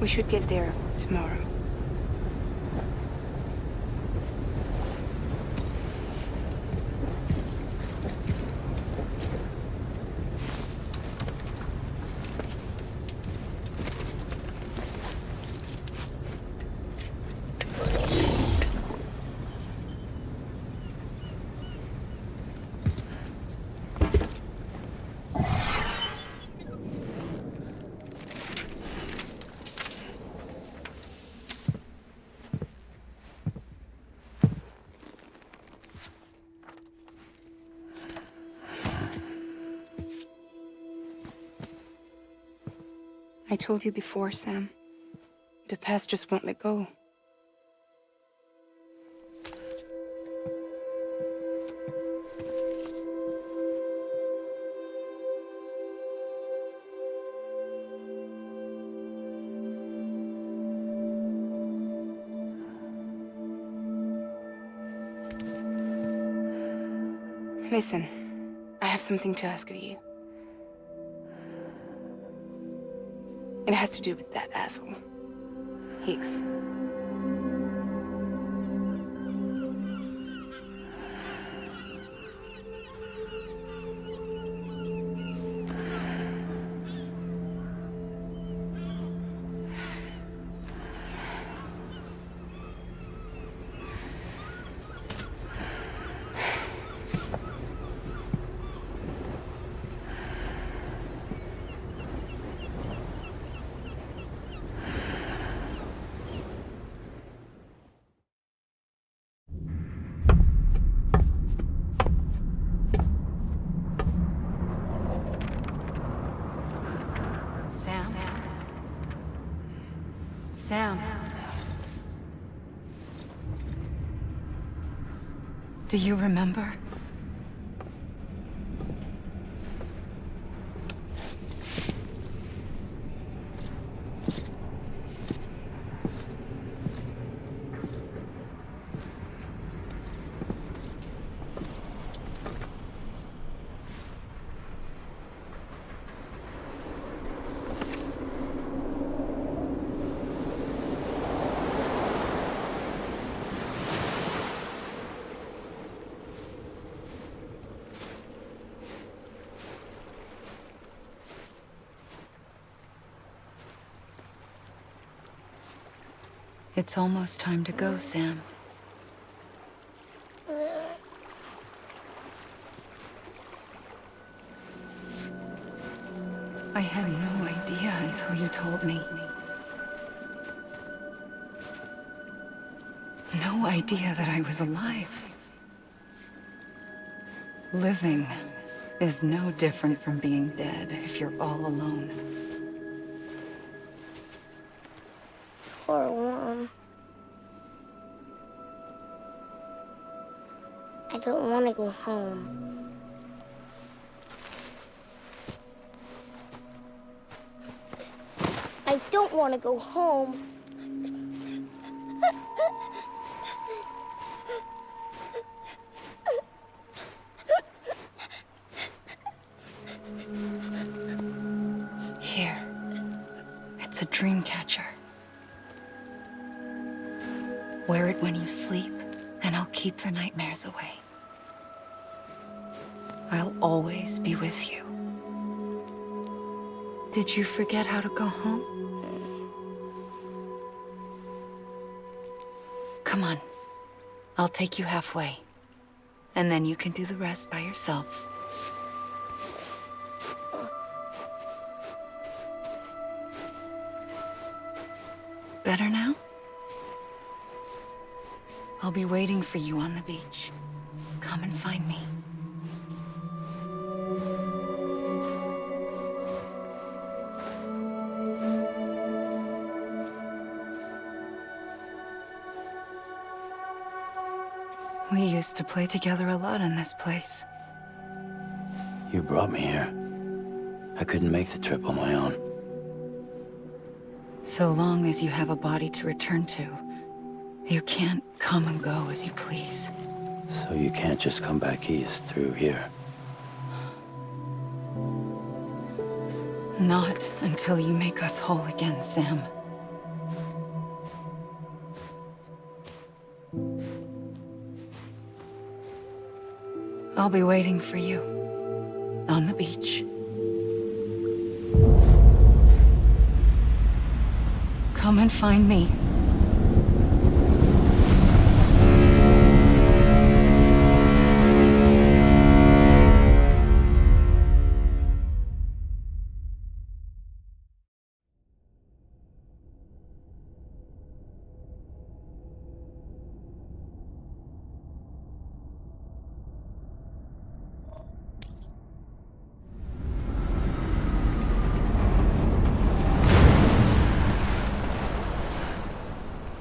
We should get there tomorrow. I told you before, Sam. The past just won't let go. Listen, I have something to ask of you. It has to do with that asshole, Higgs. Sam. Do you remember? It's almost time to go, Sam. I had no idea until you told me. No idea that I was alive. Living is no different from being dead if you're all alone. Poor Mom. I don't want to go home. I don't want to go home. Here. It's a dream catcher. Wear it when you sleep, and I'll keep the nightmares away. I'll always be with you. Did you forget how to go home? Come on. I'll take you halfway. And then you can do the rest by yourself. Better now? I'll be waiting for you on the beach. Come and find me. We used to play together a lot in this place. You brought me here. I couldn't make the trip on my own. So long as you have a body to return to, you can't come and go as you please. So you can't just come back east through here? Not until you make us whole again, Sam. I'll be waiting for you on the beach. Come and find me.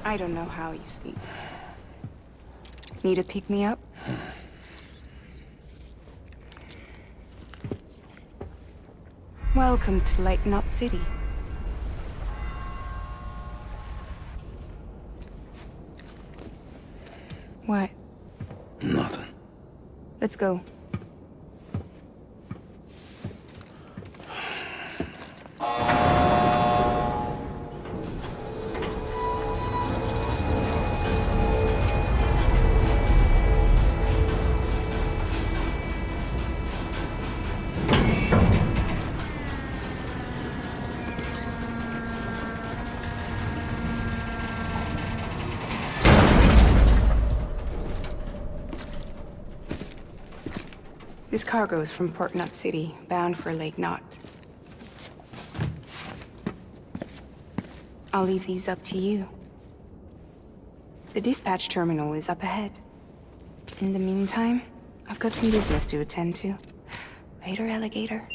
I don't know how you sleep. Need a pick-me-up? Welcome to Lake Knot City. What? Nothing. Let's go. This cargo is from Port Knot City, bound for Lake Knot. I'll leave these up to you. The dispatch terminal is up ahead. In the meantime, I've got some business to attend to. Later, alligator.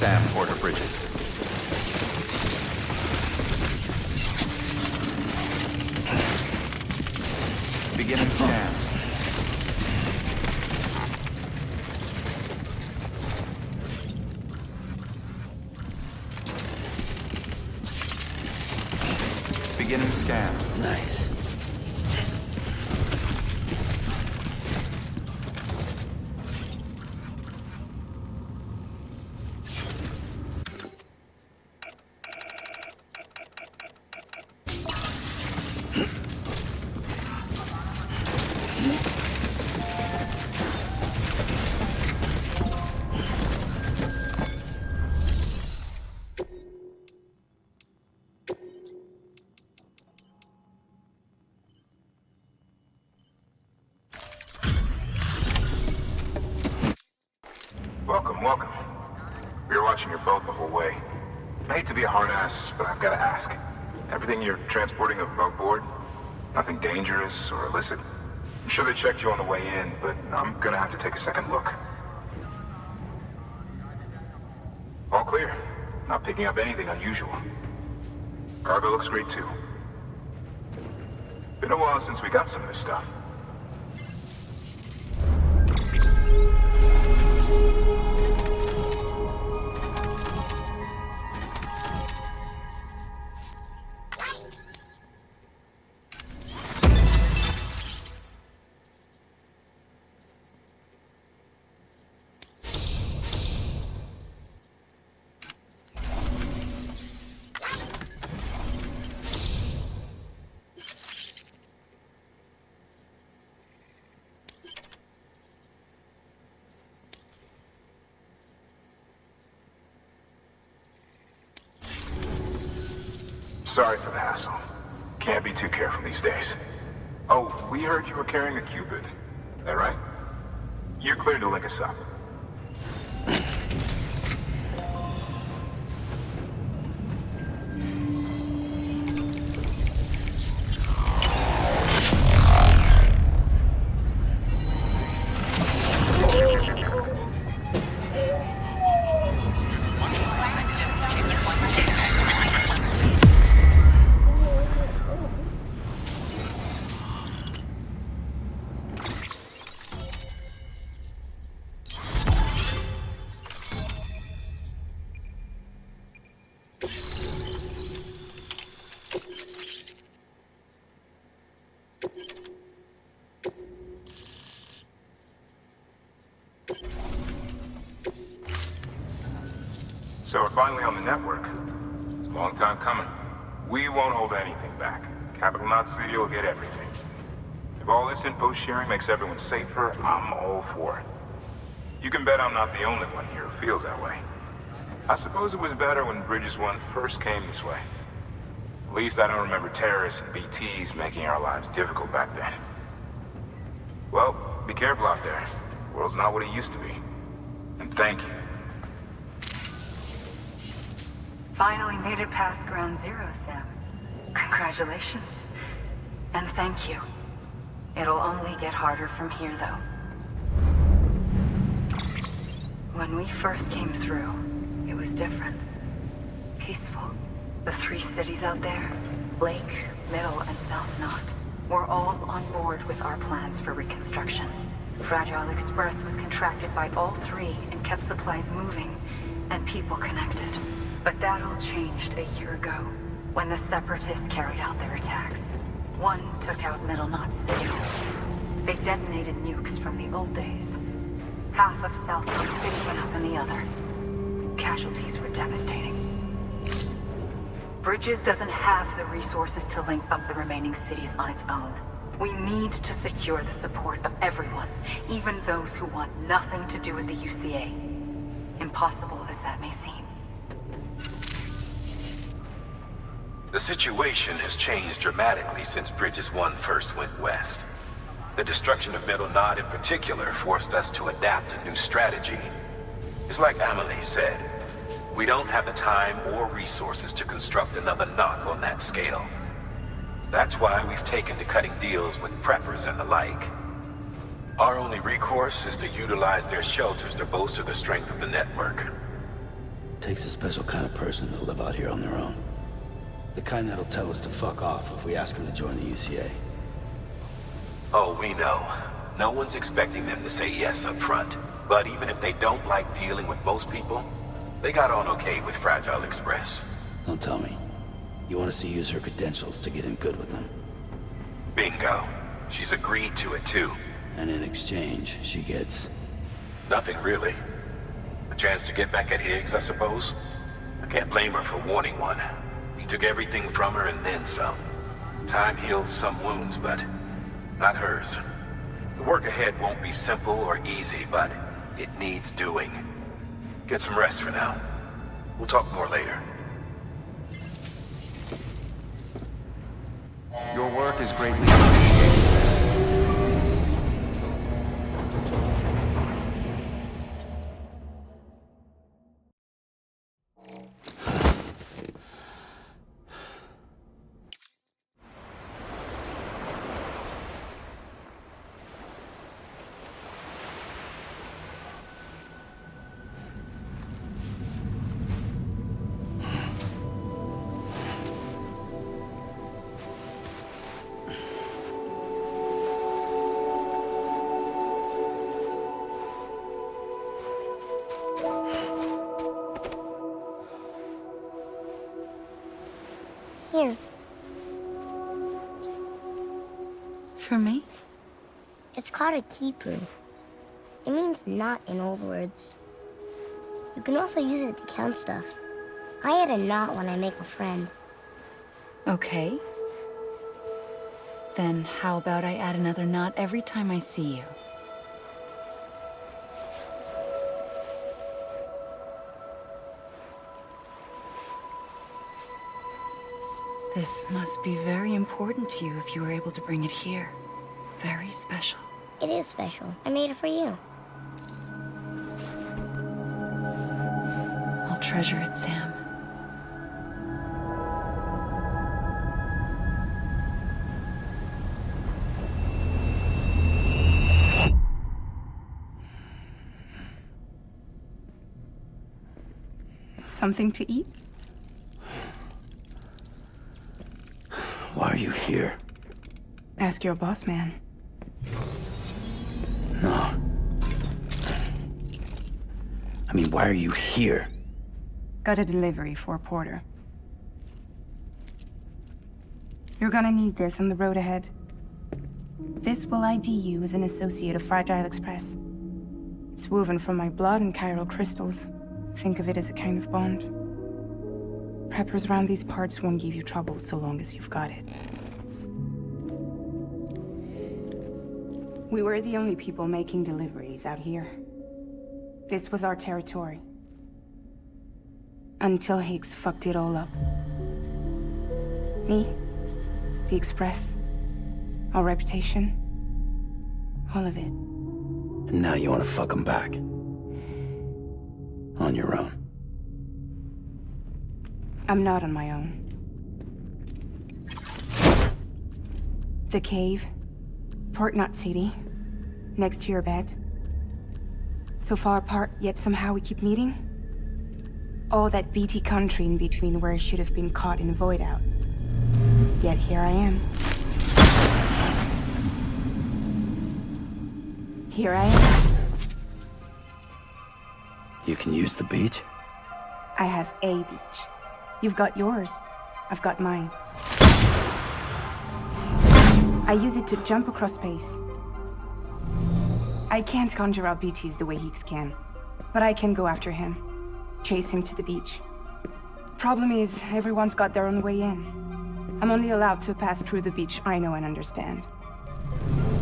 Sam Porter Bridges. Beginning scan. Beginning scan. Nice. Welcome. We were watching your boat the whole way. I hate to be a hard ass, but I've got to ask. Everything you're transporting above board? Nothing dangerous or illicit? I'm sure they checked you on the way in, but I'm gonna have to take a second look. All clear. Not picking up anything unusual. Cargo looks great too. Been a while since we got some of this stuff. Sorry for the hassle. Can't be too careful these days. Oh, we heard you were carrying a Cupid. Is that right? You're cleared to link us up. So we're finally on the network. Long time coming. We won't hold anything back. Capital Knot City will get everything. If all this info sharing makes everyone safer, I'm all for it. You can bet I'm not the only one here who feels that way. I suppose it was better when Bridges 1 first came this way. At least I don't remember terrorists and BTs making our lives difficult back then. Well, be careful out there. The world's not what it used to be. And thank you. Finally made it past Ground Zero, Sam. Congratulations. And thank you. It'll only get harder from here, though. When we first came through, it was different. Peaceful. The 3 cities out there, Lake, Middle, and South Knot, were all on board with our plans for reconstruction. Fragile Express was contracted by all 3 and kept supplies moving and people connected. But that all changed a year ago, when the Separatists carried out their attacks. One took out Middle Knot City. They detonated nukes from the old days. Half of South Knot City went up in the other. Casualties were devastating. Bridges doesn't have the resources to link up the remaining cities on its own. We need to secure the support of everyone, even those who want nothing to do with the UCA. Impossible as that may seem. The situation has changed dramatically since Bridges 1 first went west. The destruction of Middle Knot in particular forced us to adapt a new strategy. It's like Amelie said, we don't have the time or resources to construct another knot on that scale. That's why we've taken to cutting deals with preppers and the like. Our only recourse is to utilize their shelters to bolster the strength of the network. Takes a special kind of person to live out here on their own. The kind that'll tell us to fuck off if we ask them to join the UCA. Oh, we know. No one's expecting them to say yes up front. But even if they don't like dealing with most people, they got on okay with Fragile Express. Don't tell me. You want us to use her credentials to get in good with them. Bingo. She's agreed to it too. And in exchange, she gets... Nothing really. A chance to get back at Higgs, I suppose? I can't blame her for wanting one. He took everything from her and then some. Time heals some wounds, but not hers. The work ahead won't be simple or easy, but it needs doing. Get some rest for now. We'll talk more later. Your work is greatly appreciated, Sam. Here. For me? It's called a keeper. It means knot in old words. You can also use it to count stuff. I add a knot when I make a friend. Okay. Then how about I add another knot every time I see you? This must be very important to you if you were able to bring it here. Very special. It is special. I made it for you. I'll treasure it, Sam. Something to eat? Why are you here? Ask your boss man. No. I mean, why are you here? Got a delivery for a porter. You're gonna need this on the road ahead. This will ID you as an associate of Fragile Express. It's woven from my blood and chiral crystals. Think of it as a kind of bond. Preppers around these parts won't give you trouble so long as you've got it. We were the only people making deliveries out here. This was our territory. Until Higgs fucked it all up. Me, the Express, our reputation, all of it. And now you want to fuck them back. On your own. I'm not on my own. The cave, Port Knot City, next to your bed. So far apart, yet somehow we keep meeting. All that BT country in between where I should have been caught in a void out. Yet here I am. Here I am. You can use the beach? I have a beach. You've got yours. I've got mine. I use it to jump across space. I can't conjure up BTs the way Higgs can, but I can go after him. Chase him to the beach. Problem is, everyone's got their own way in. I'm only allowed to pass through the beach I know and understand.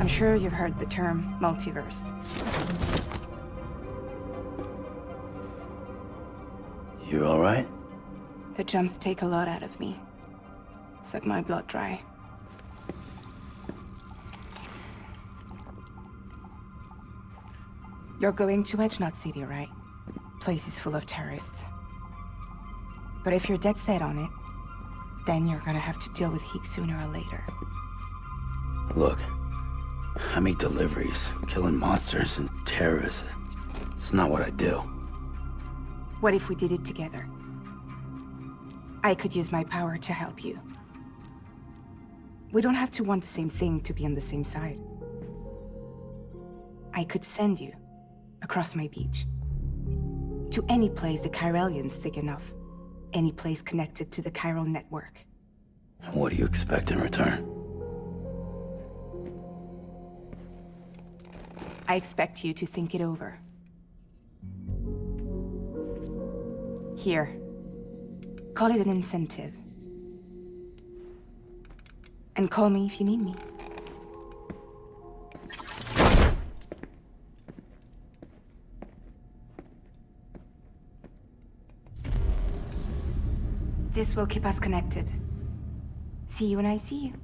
I'm sure you've heard the term multiverse. You all right? The jumps take a lot out of me. Suck my blood dry. You're going to Edge Knot City, right? Place is full of terrorists. But if you're dead set on it, then you're gonna have to deal with Higgs sooner or later. Look, I make deliveries, killing monsters and terrorists. It's not what I do. What if we did it together? I could use my power to help you. We don't have to want the same thing to be on the same side. I could send you across my beach. To any place the Chiralian's thick enough. Any place connected to the chiral network. What do you expect in return? I expect you to think it over. Here. Call it an incentive. And call me if you need me. This will keep us connected. See you when I see you.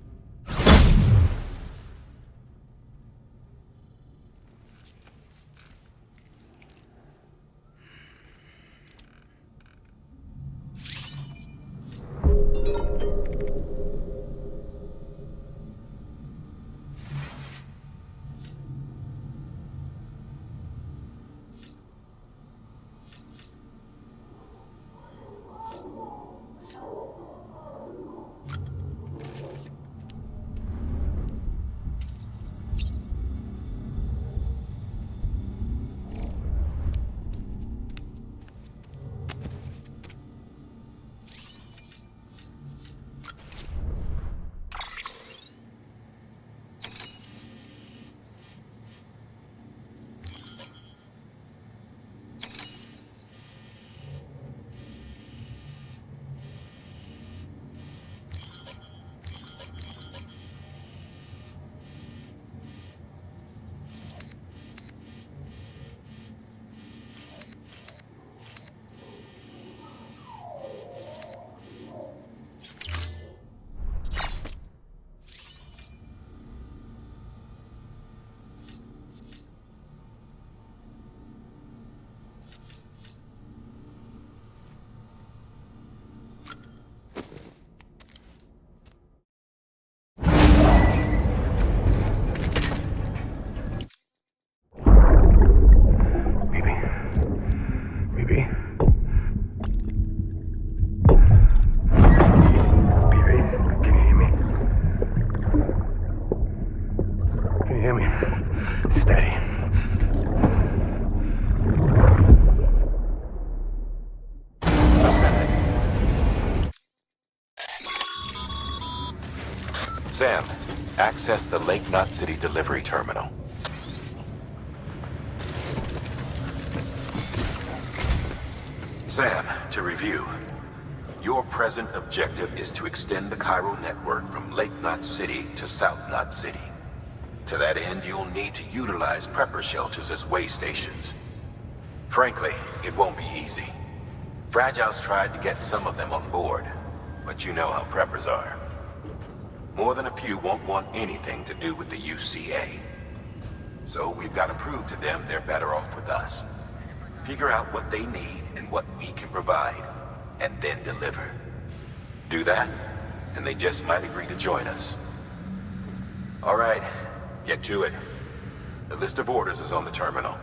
Sam, access the Lake Knot City delivery terminal. Sam, to review. Your present objective is to extend the chiral network from Lake Knot City to South Knot City. To that end, you'll need to utilize prepper shelters as way stations. Frankly, it won't be easy. Fragile's tried to get some of them on board, but you know how preppers are. More than a few won't want anything to do with the UCA. So we've got to prove to them they're better off with us. Figure out what they need and what we can provide, and then deliver. Do that, and they just might agree to join us. All right, get to it. The list of orders is on the terminal.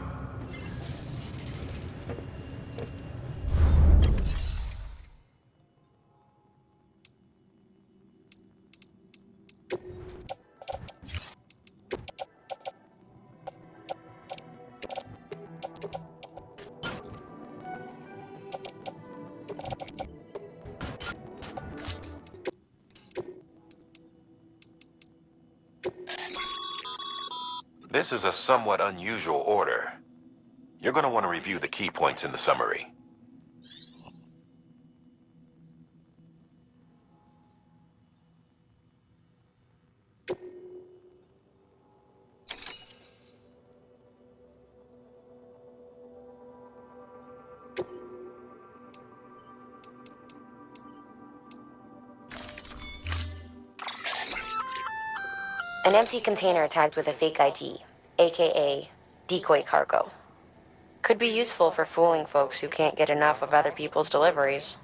This is a somewhat unusual order. You're going to want to review the key points in the summary. An empty container tagged with a fake ID, aka decoy cargo. Could be useful for fooling folks who can't get enough of other people's deliveries.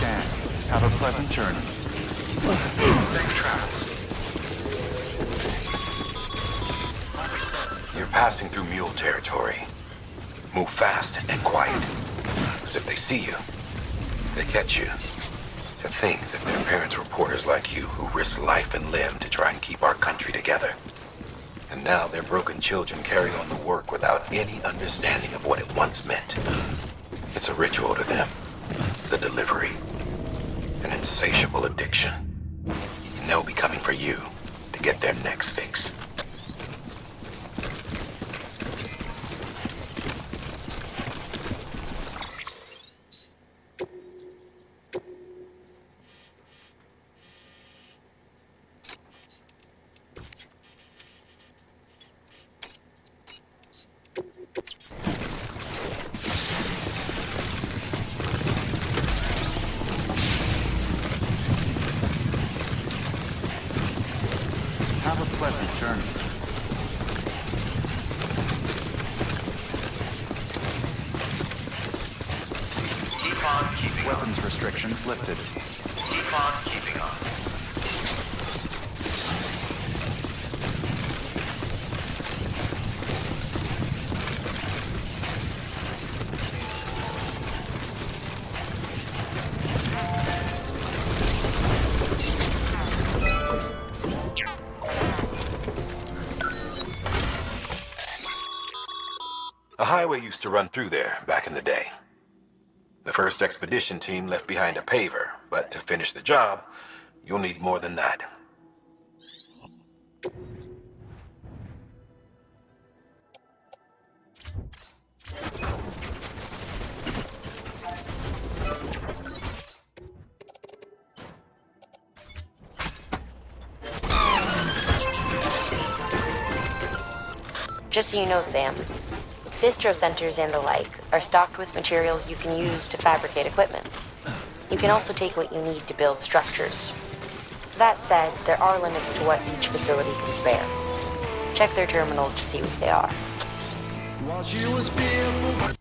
understand. Have a pleasant journey. Safe travels. You're passing through mule territory. Move fast and quiet. As if they see you. If they catch you. To think that their parents were reporters like you who risk life and limb to try and keep our country together. And now their broken children carry on the work without any understanding of what it once meant. It's a ritual to them. The delivery. An insatiable addiction. And they'll be coming for you to get their next fix. Have a pleasant journey. Keep on keeping Weapons restrictions lifted. Keep on keeping on. A highway used to run through there back in the day. The first expedition team left behind a paver, but to finish the job, you'll need more than that. Just so you know, Sam, distro centers and the like are stocked with materials you can use to fabricate equipment. You can also take what you need to build structures. That said, there are limits to what each facility can spare. Check their terminals to see what they are. While she was fearful.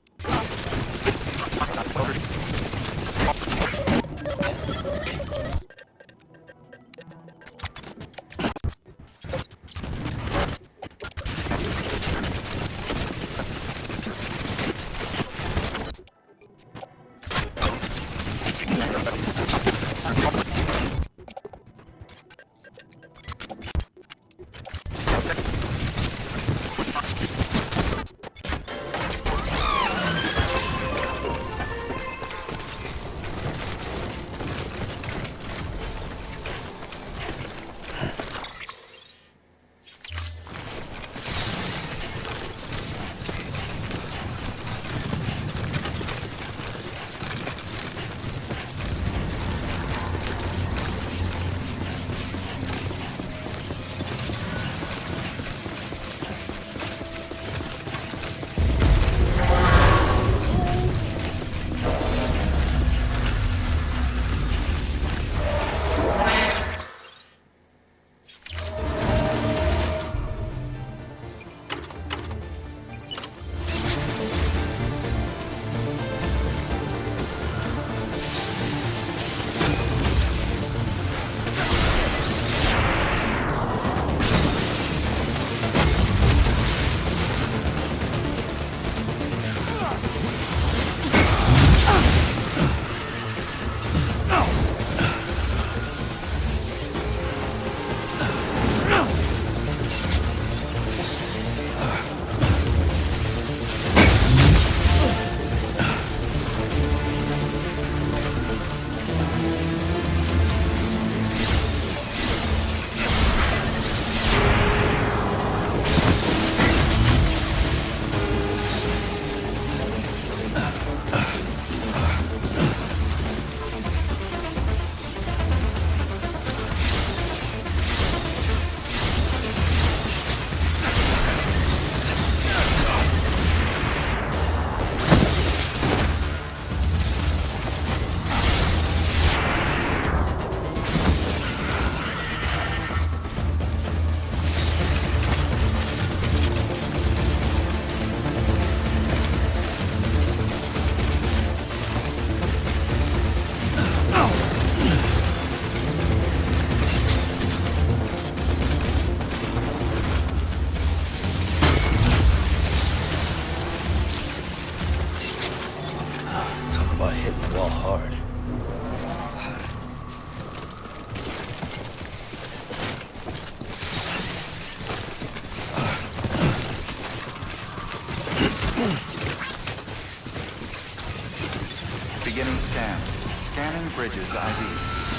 Scanning Bridges ID.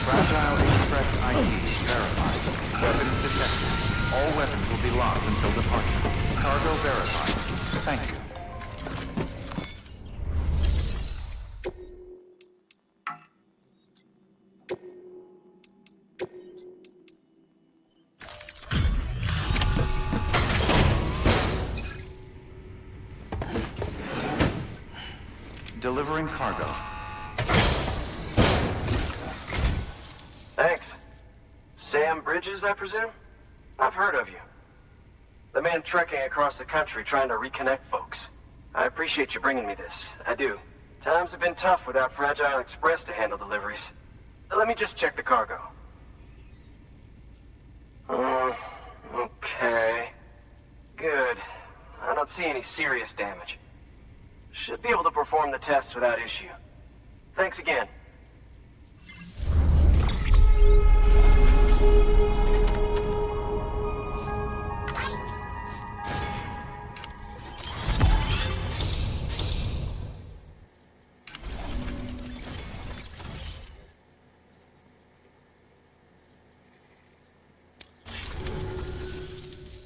Fragile Express ID verified. Weapons detected. All weapons will be locked until departure. Cargo verified. Thank you. Delivering cargo. Thanks. Sam Bridges, I presume? I've heard of you. The man trekking across the country trying to reconnect folks. I appreciate you bringing me this. I do. Times have been tough without Fragile Express to handle deliveries. Let me just check the cargo. Okay. Good. I don't see any serious damage. Should be able to perform the tests without issue. Thanks again.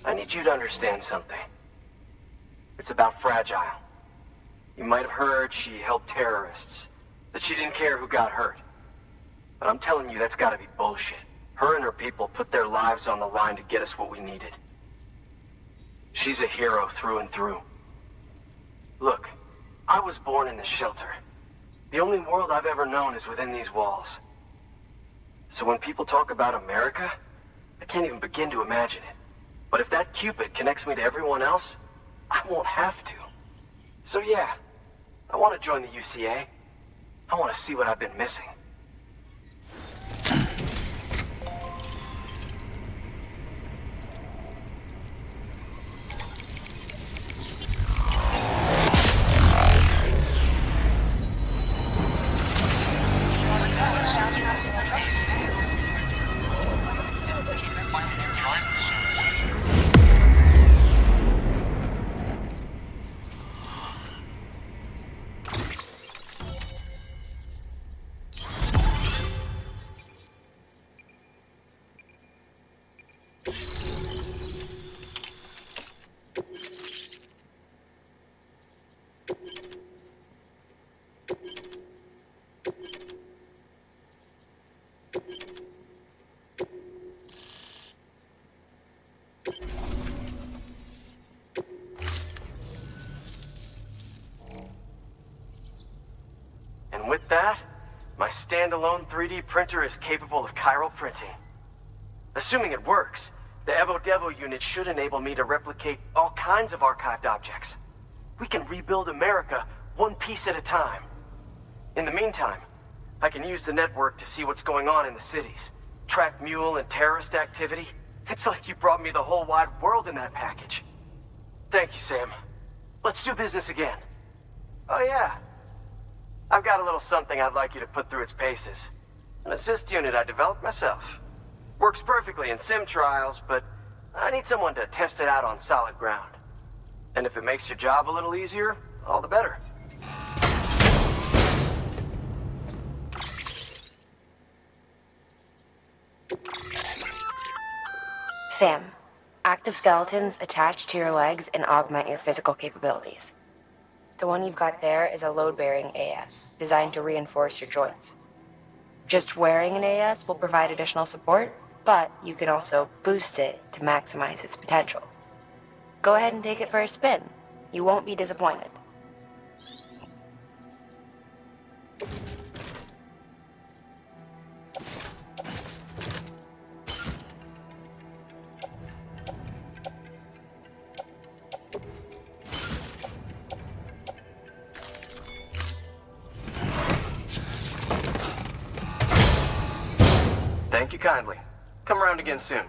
I need you to understand something. It's about Fragile. You might have heard she helped terrorists, that she didn't care who got hurt. But I'm telling you, that's gotta be bullshit. Her and her people put their lives on the line to get us what we needed. She's a hero through and through. Look, I was born in this shelter. The only world I've ever known is within these walls. So when people talk about America, I can't even begin to imagine it. But if that Cupid connects me to everyone else, I won't have to. So yeah, I want to join the UCA. I want to see what I've been missing. And with that, my standalone 3D printer is capable of chiral printing. Assuming it works, the Evo Devo unit should enable me to replicate all kinds of archived objects. We can rebuild America one piece at a time. In the meantime, I can use the network to see what's going on in the cities, track mule and terrorist activity. It's like you brought me the whole wide world in that package. Thank you, Sam. Let's do business again. Oh yeah. I've got a little something I'd like you to put through its paces. An assist unit I developed myself. Works perfectly in sim trials, but I need someone to test it out on solid ground. And if it makes your job a little easier, all the better. Sam, active skeletons attach to your legs and augment your physical capabilities. The one you've got there is a load-bearing AS, designed to reinforce your joints. Just wearing an AS will provide additional support, but you can also boost it to maximize its potential. Go ahead and take it for a spin. You won't be disappointed. Thank you kindly. Come around again soon.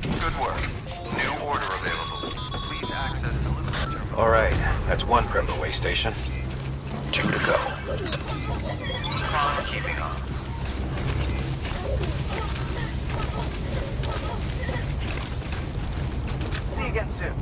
Good work. New order available. Please access delivery terminal. All right, that's one Prepper way station. 2 to go. Con keeping on. See you again soon.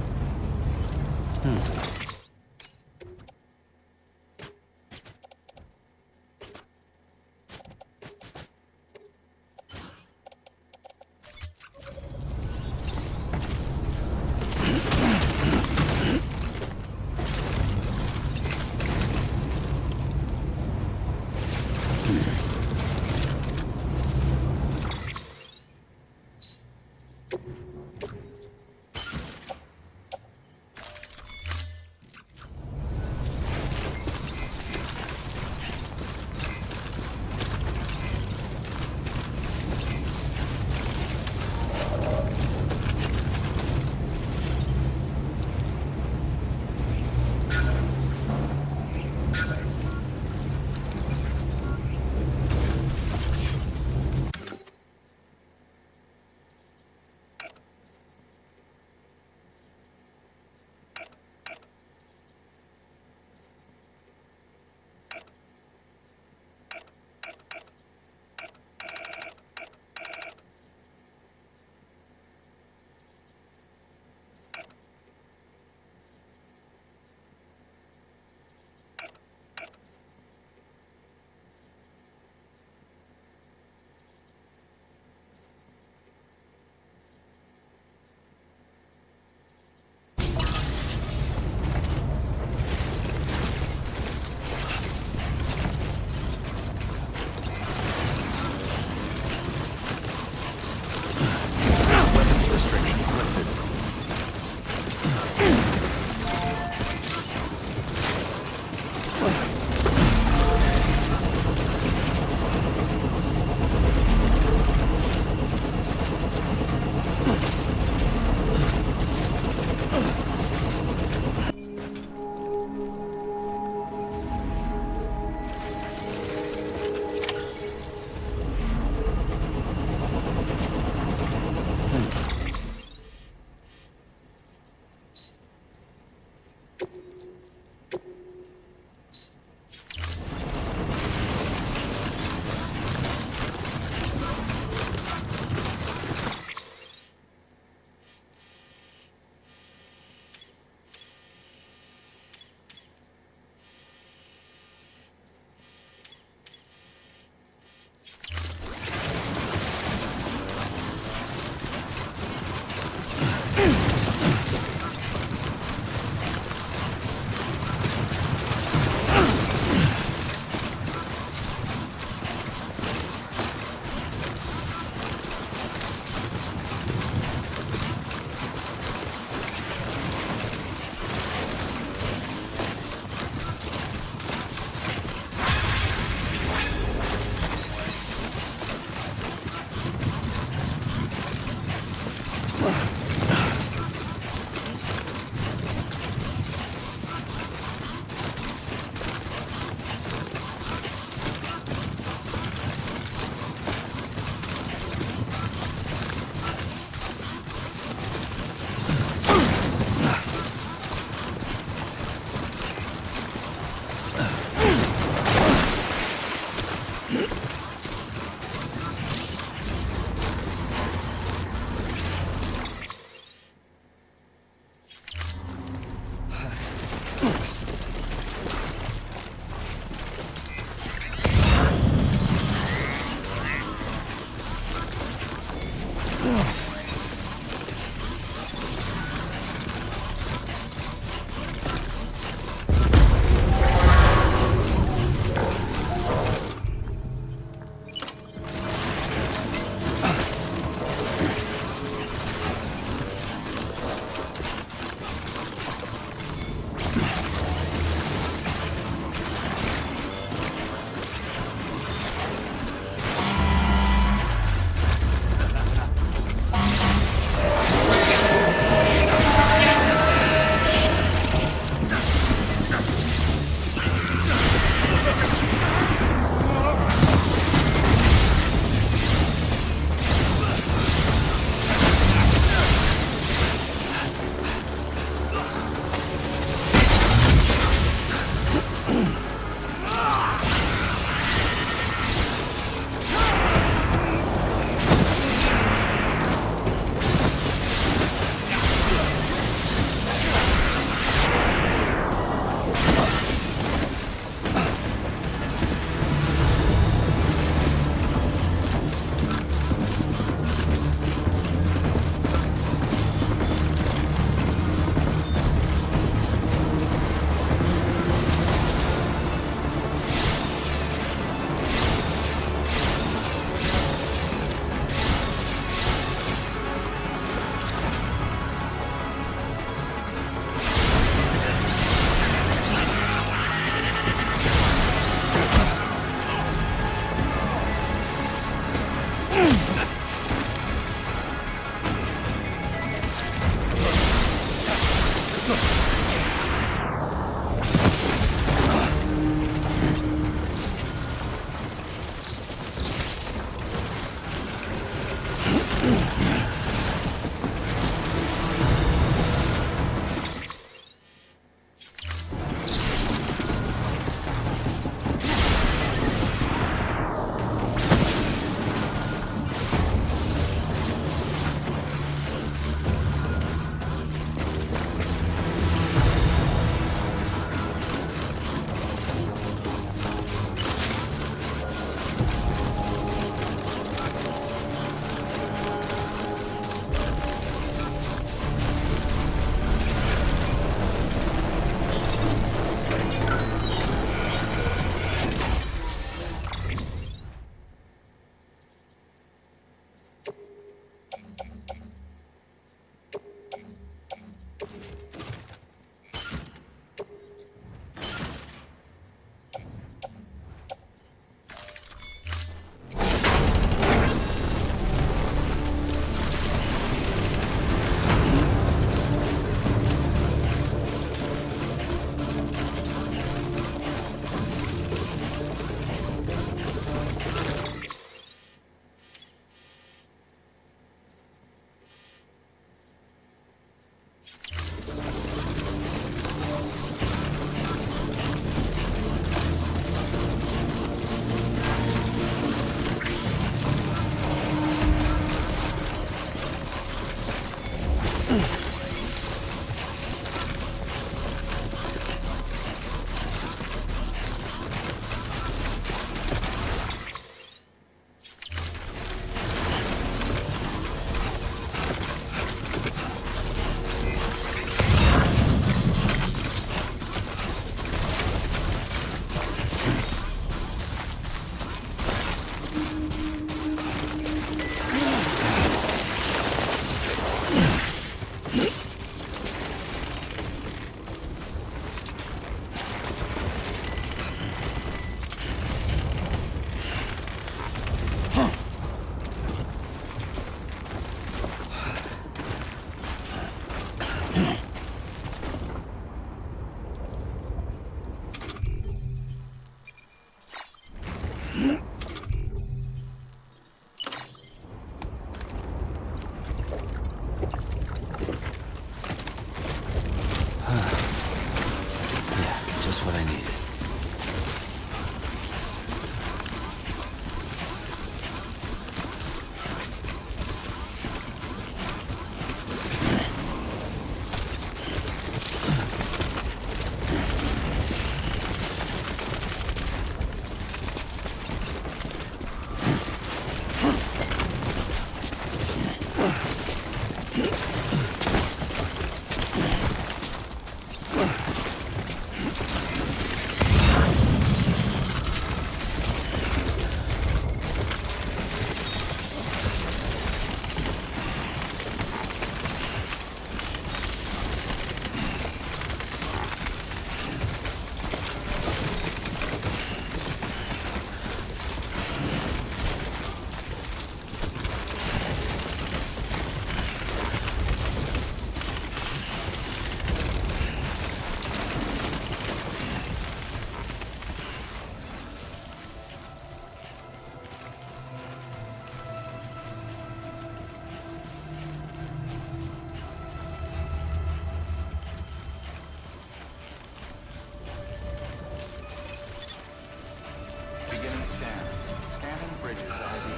Bridges ID.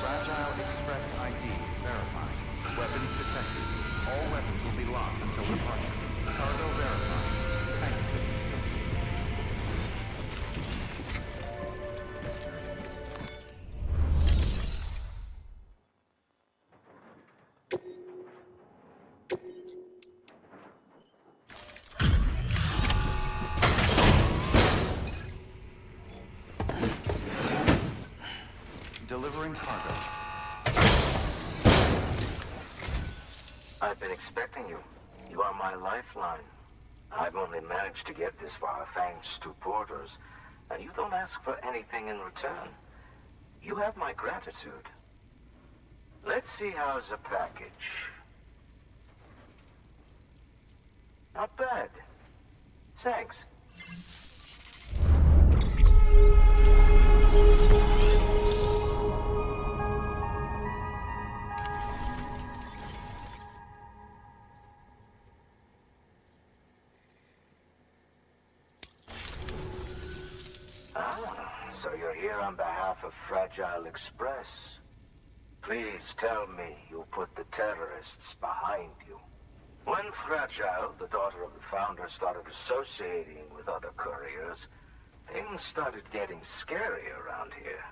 Fragile Express ID verified. Weapons detected. All weapons will be locked until departure. Cargo verified. Thank you. Delivering cargo. I've been expecting you. You are my lifeline. I've only managed to get this far thanks to porters, and you don't ask for anything in return. You have my gratitude. Let's see how's the package. Not bad. Thanks. So you're here on behalf of Fragile Express. Please tell me you put the terrorists behind you. When Fragile, the daughter of the founder, started associating with other couriers, things started getting scary around here.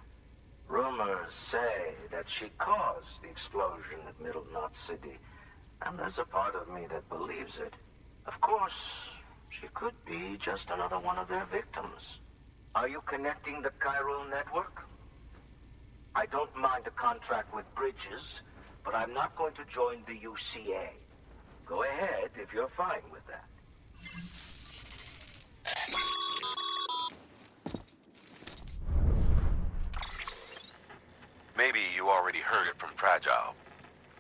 Rumors say that she caused the explosion at Middle Knot City, and there's a part of me that believes it. Of course, she could be just another one of their victims. Are you connecting the chiral network? I don't mind a contract with Bridges, but I'm not going to join the UCA. Go ahead if you're fine with that. Maybe you already heard it from Fragile,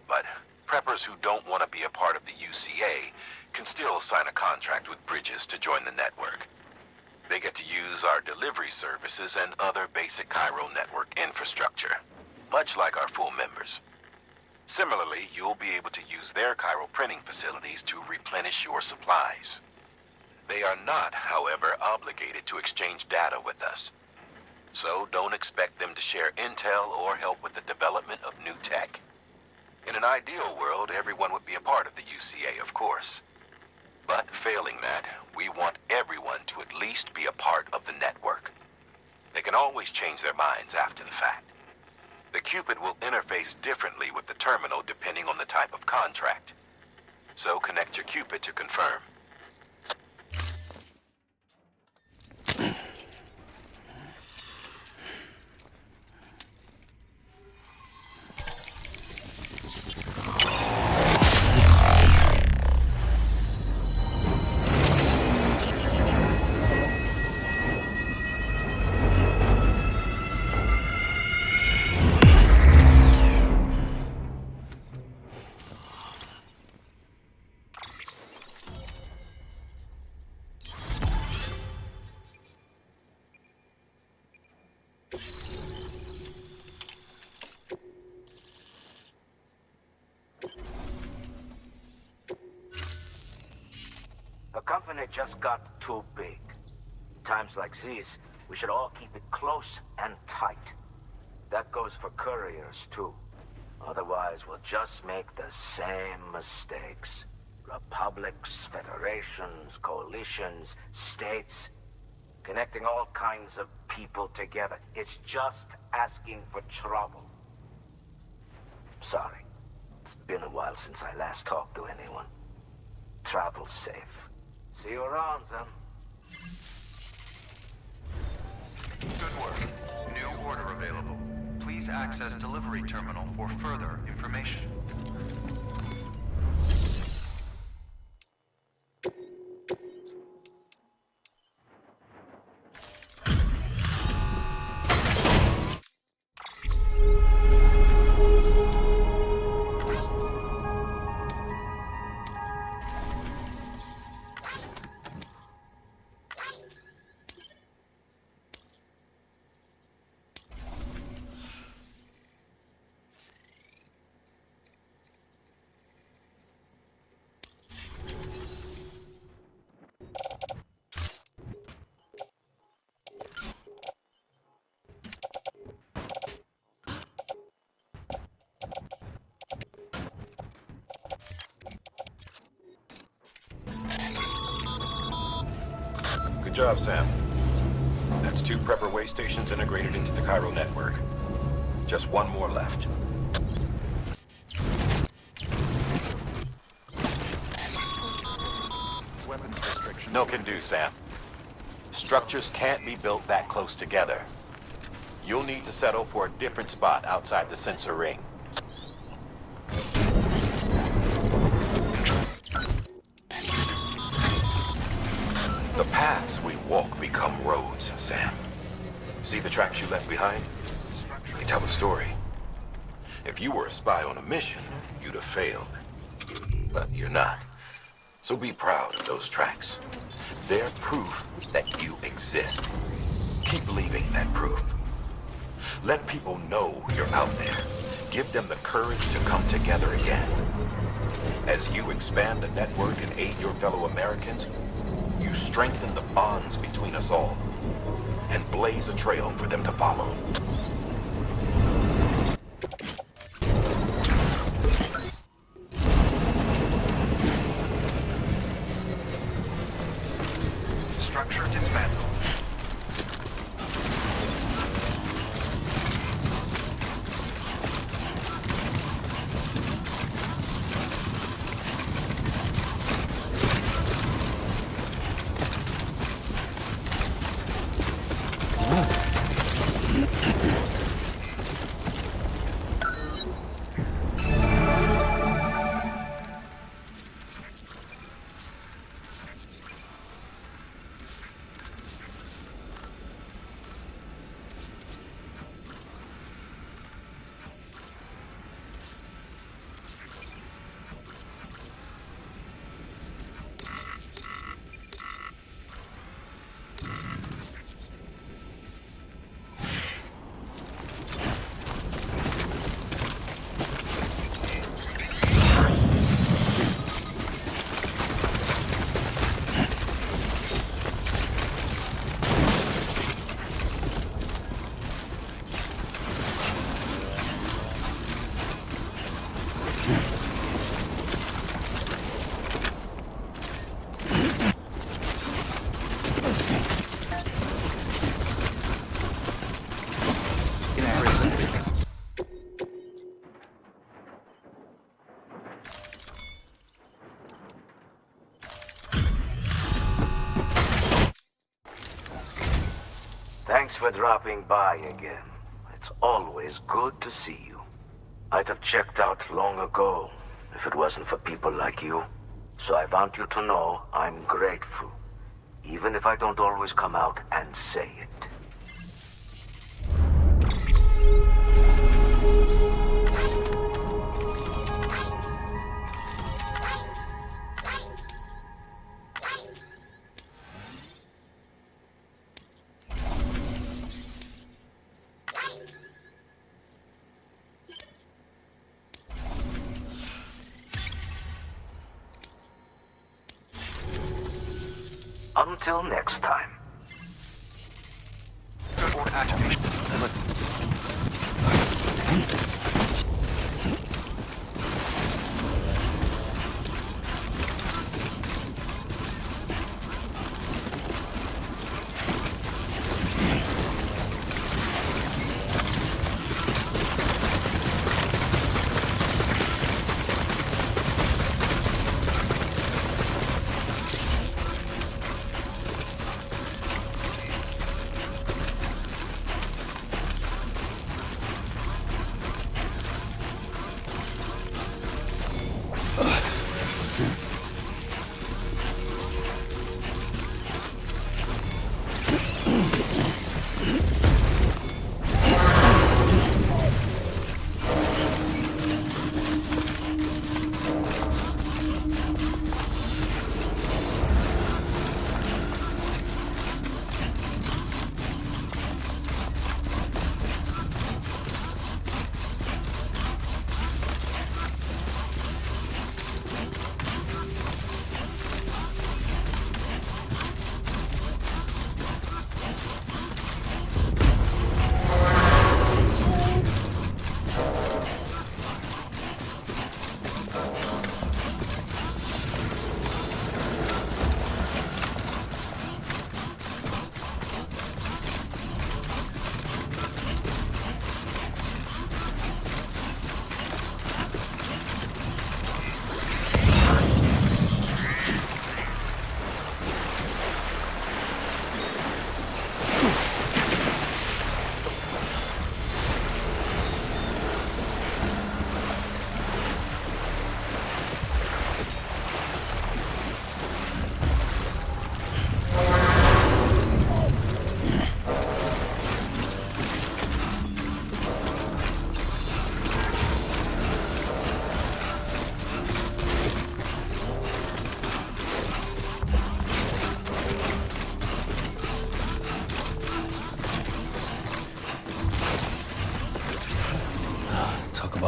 but preppers who don't want to be a part of the UCA can still sign a contract with Bridges to join the network. They get to use our delivery services and other basic chiral network infrastructure, much like our full members. Similarly, you'll be able to use their chiral printing facilities to replenish your supplies. They are not, however, obligated to exchange data with us. So don't expect them to share intel or help with the development of new tech. In an ideal world, everyone would be a part of the UCA, of course. But failing that, we want everyone to at least be a part of the network. They can always change their minds after the fact. The Cupid will interface differently with the terminal depending on the type of contract. So connect your Cupid to confirm. The company just got too big. Times like these, we should all keep it close and tight. That goes for couriers, too. Otherwise, we'll just make the same mistakes. Republics, federations, coalitions, states, connecting all kinds of people together. It's just asking for trouble. Sorry. It's been a while since I last talked to anyone. Travel safe. See you around, then. Good work. New order available. Please access delivery terminal for further information. job, Sam. That's 2 prepper way stations integrated into the Cairo network. Just 1 more left. Weapons restriction. No can do, Sam. Structures can't be built that close together. You'll need to settle for a different spot outside the sensor ring. The paths we walk become roads, Sam. See the tracks you left behind? They tell a story. If you were a spy on a mission, you'd have failed. But you're not. So be proud of those tracks. They're proof that you exist. Keep leaving that proof. Let people know you're out there. Give them the courage to come together again. As you expand the network and aid your fellow Americans, you strengthen the bonds between us all and blaze a trail for them to follow. Structure dismantled. Thanks for dropping by again. It's always good to see you. I'd have checked out long ago if it wasn't for people like you. So I want you to know I'm grateful, even if I don't always come out and say it. Until next time. Board activation.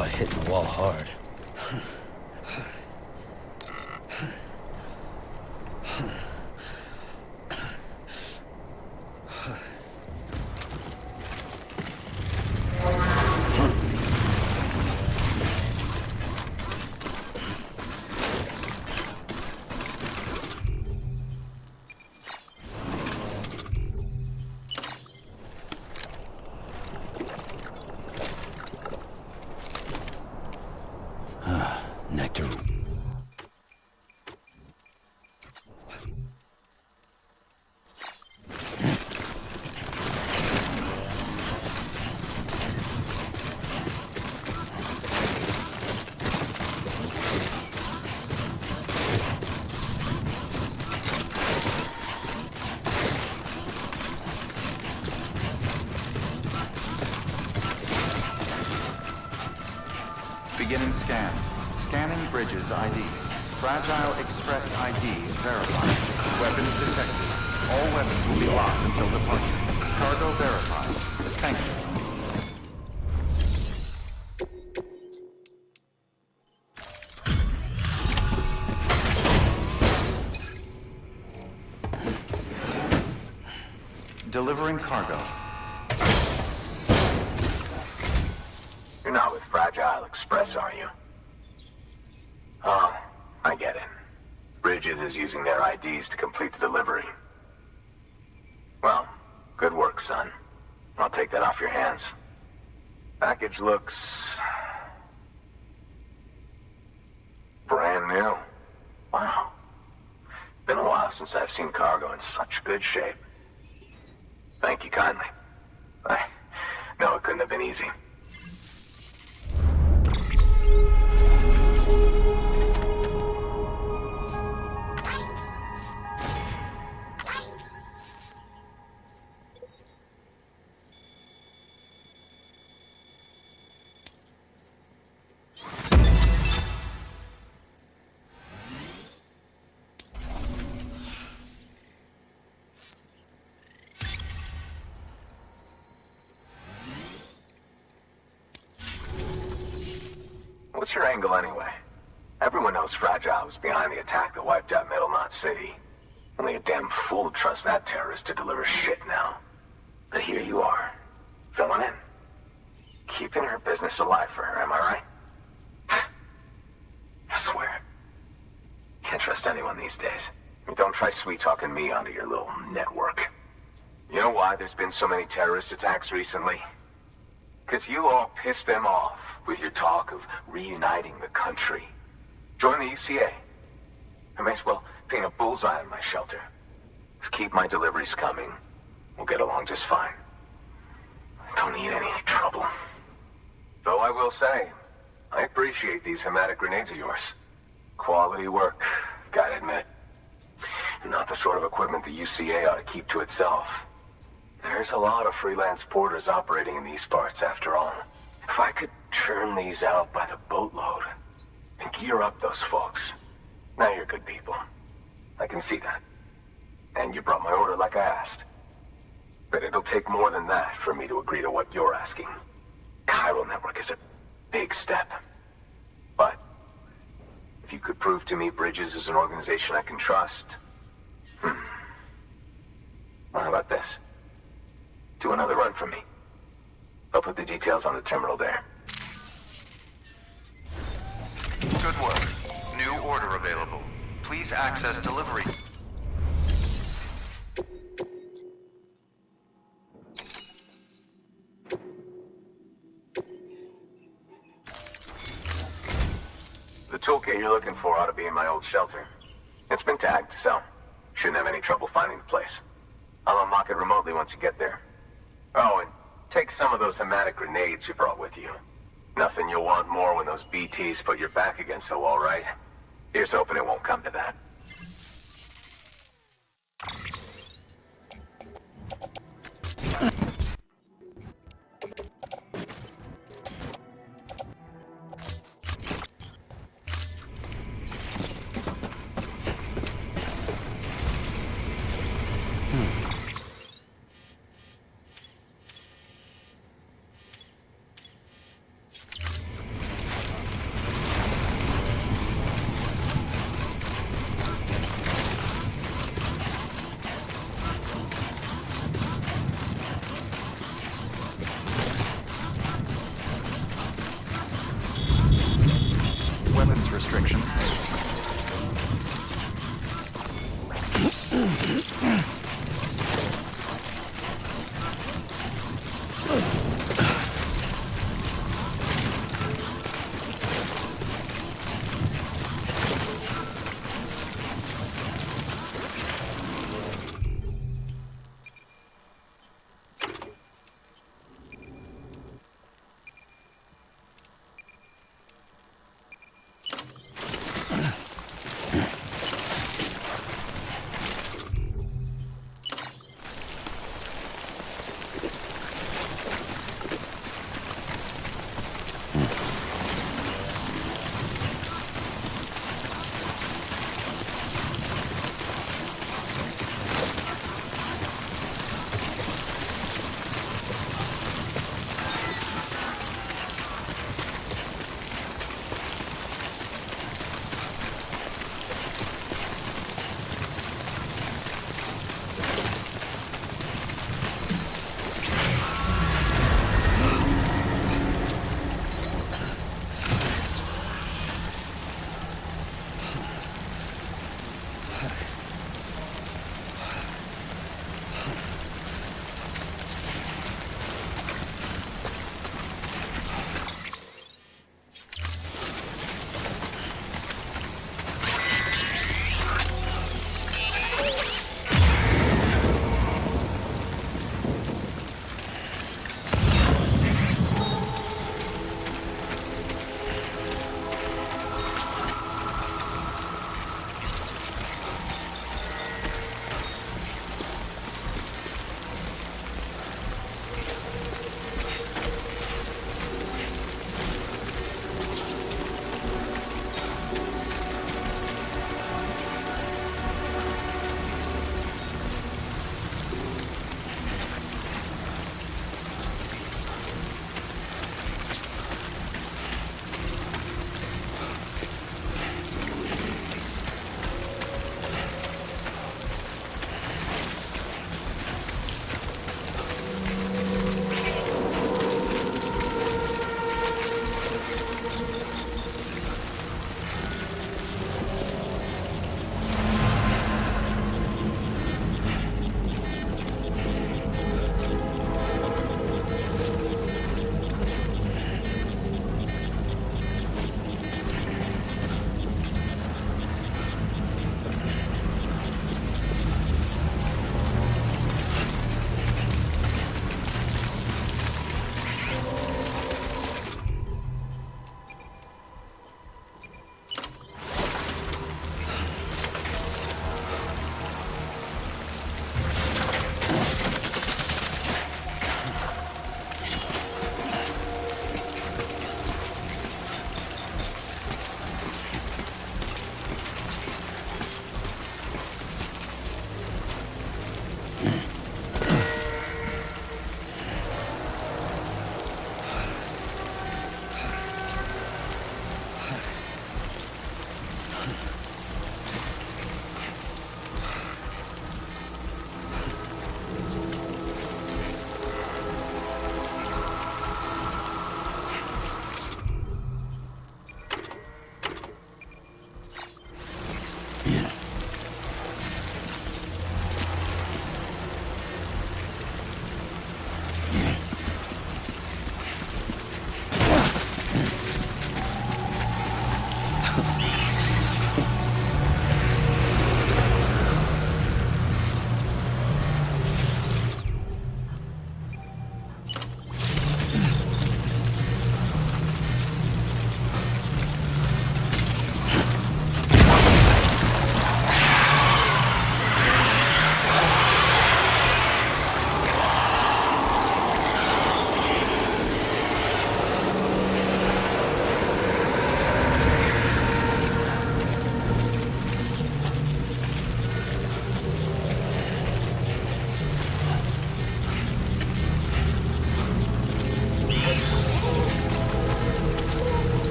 robot hitting the wall hard. Nectar. Beginning scan. Scanning Bridges ID. Fragile Express ID verified. Weapons detected. All weapons will be locked until departure. Cargo verified. Thank you. Delivering cargo. You're not with Fragile Express, are you? Oh, I get it. Bridget is using their IDs to complete the delivery. Well, good work, son. I'll take that off your hands. Package looks... brand new. Wow. Been a while since I've seen cargo in such good shape. Thank you kindly. I know it couldn't have been easy. What's your angle anyway? Everyone knows Fragile was behind the attack that wiped out Middle Knot City. Only a damn fool would trust that terrorist to deliver shit now. But here you are, filling in. Keeping her business alive for her, am I right? I swear. Can't trust anyone these days. And don't try sweet-talking me onto your little network. You know why there's been so many terrorist attacks recently? Because you all pissed them off with your talk of reuniting the country. Join the UCA. I may as well paint a bullseye on my shelter. Just keep my deliveries coming. We'll get along just fine. Don't need any trouble. Though I will say, I appreciate these hematic grenades of yours. Quality work, gotta admit. And not the sort of equipment the UCA ought to keep to itself. There's a lot of freelance porters operating in these parts, after all. If I could churn these out by the boatload and gear up those folks. Now you're good people. I can see that. And you brought my order like I asked. But it'll take more than that for me to agree to what you're asking. Chiral Network is a big step. But if you could prove to me Bridges is an organization I can trust... Well, how about this? Do another run for me. I'll put the details on the terminal there. Good work. New order available. Please access delivery. The toolkit you're looking for ought to be in my old shelter. It's been tagged, so shouldn't have any trouble finding the place. I'll unlock it remotely once you get there. Oh, and take some of those hematic grenades you brought with you. Nothing you'll want more when those BTs put your back against the wall, right? Here's hoping it won't come to that. restriction.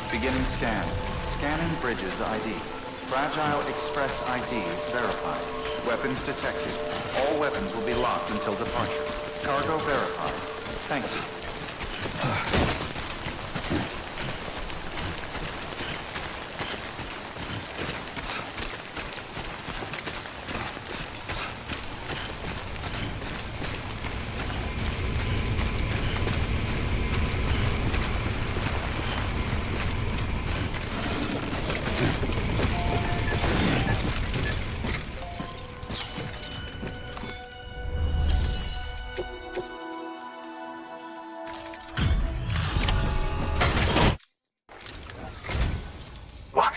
Beginning scan. Scanning Bridges ID. Fragile Express ID verified. Weapons detected. All weapons will be locked until departure. Cargo verified. Thank you. What?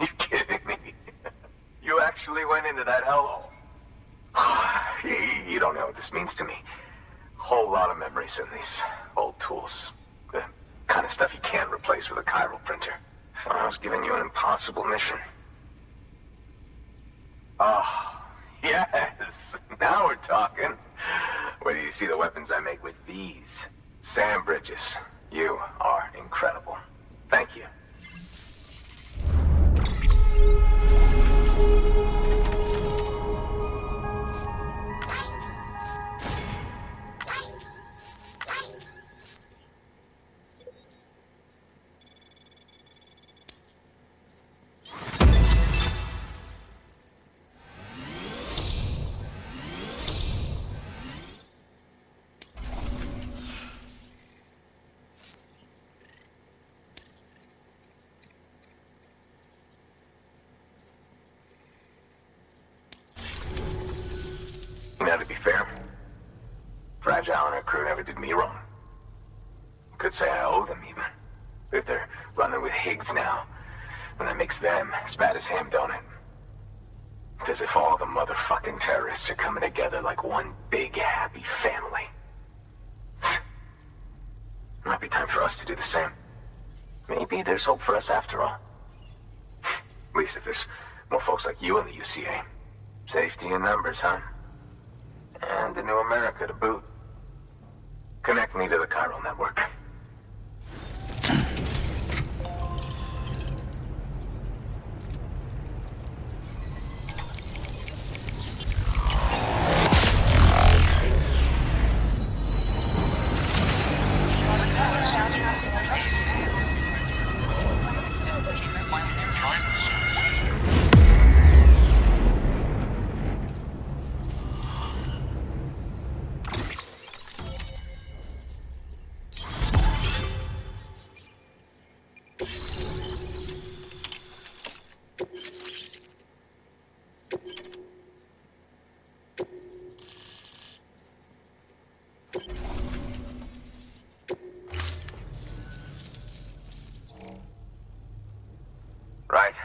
You kidding me? You actually went into that hellhole? You don't know what this means to me. Whole lot of memories in these old tools. The kind of stuff you can't replace with a chiral printer. I was giving you an impossible mission. Oh, yes. Now we're talking. Whether you see the weapons I make with these. Sam Bridges, you are incredible. Thank you. Now, to be fair, Fragile and her crew never did me wrong. Could say I owe them, even. If they're running with Higgs now, and that makes them as bad as him, don't it? It's as if all the motherfucking terrorists are coming together like one big, happy family. Might be time for us to do the same. Maybe there's hope for us after all. At least if there's more folks like you in the UCA. Safety in numbers, huh? And the new America to boot. Connect me to the chiral network. Right.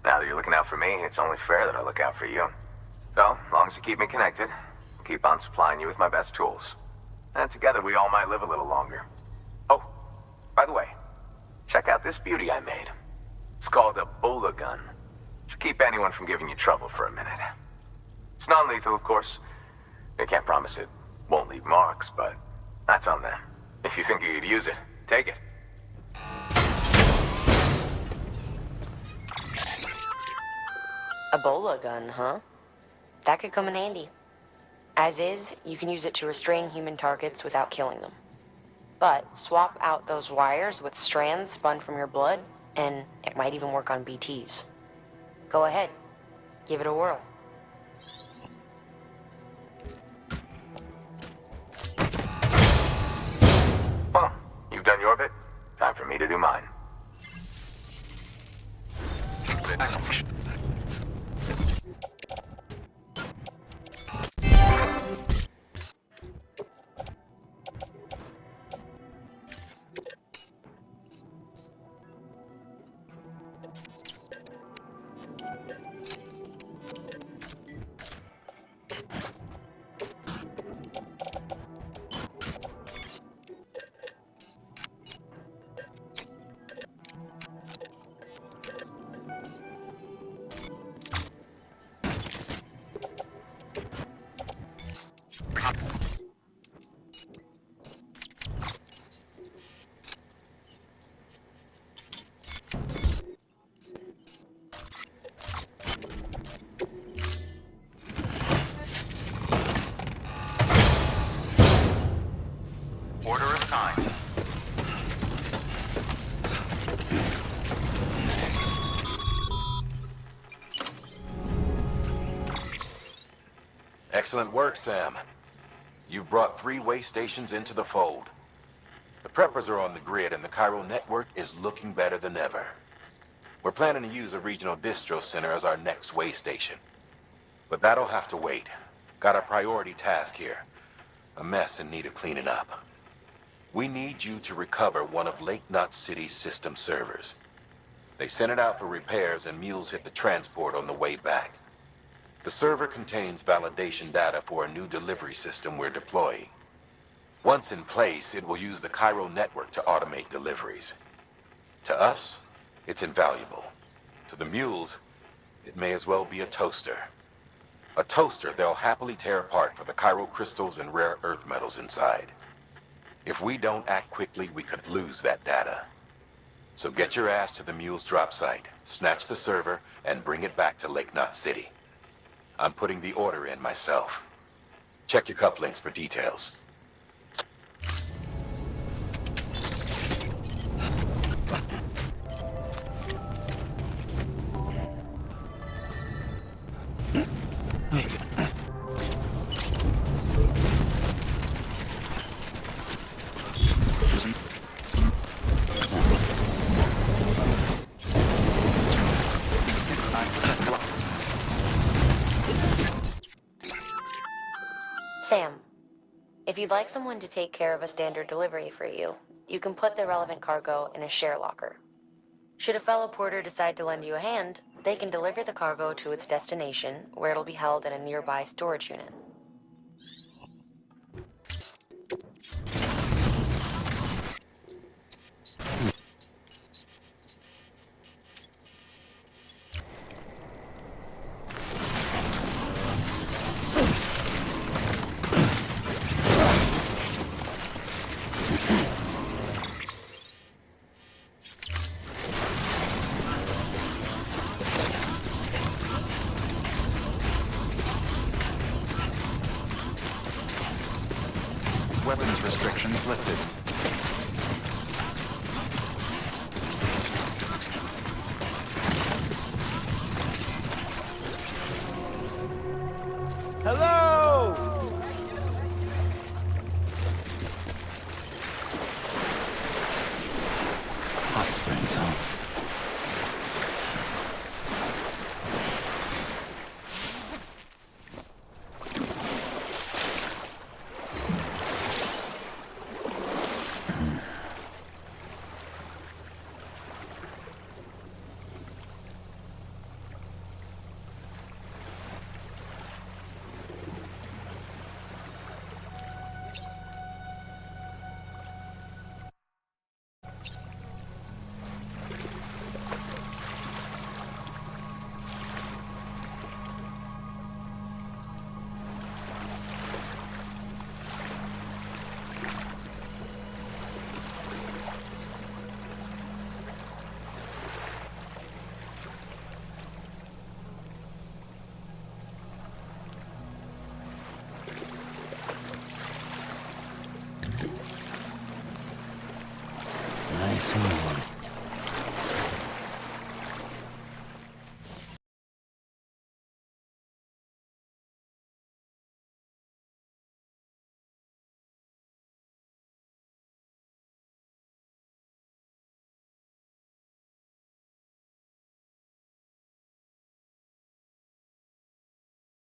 Now that you're looking out for me, it's only fair that I look out for you. So, as long as you keep me connected, I'll keep on supplying you with my best tools. And together we all might live a little longer. Oh, by the way, check out this beauty I made. It's called a Bola gun. Should keep anyone from giving you trouble for a minute. It's non-lethal, of course. I can't promise it won't leave marks, but that's on them. If you think you could use it, take it. A Bola gun, huh? That could come in handy. As is, you can use it to restrain human targets without killing them. But swap out those wires with strands spun from your blood, and it might even work on BTs. Go ahead. Give it a whirl. Well, you've done your bit. Time for me to do mine. Excellent work, Sam. You've brought 3 way stations into the fold. The preppers are on the grid and the Cairo network is looking better than ever. We're planning to use a regional distro center as our next way station. But that'll have to wait. Got a priority task here. A mess in need of cleaning up. We need you to recover one of Lake Knot City's system servers. They sent it out for repairs and mules hit the transport on the way back. The server contains validation data for a new delivery system we're deploying. Once in place, it will use the Cairo network to automate deliveries. To us, it's invaluable. To the mules, it may as well be a toaster. A toaster they'll happily tear apart for the Cairo crystals and rare earth metals inside. If we don't act quickly, we could lose that data. So get your ass to the mule's drop site, snatch the server, and bring it back to Lake Knot City. I'm putting the order in myself. Check your cufflinks for details. Sam, if you'd like someone to take care of a standard delivery for you, you can put the relevant cargo in a share locker. Should a fellow porter decide to lend you a hand, they can deliver the cargo to its destination, where it'll be held in a nearby storage unit. Weapons restrictions lifted. Hello! Hot springs, huh? Nice and warm.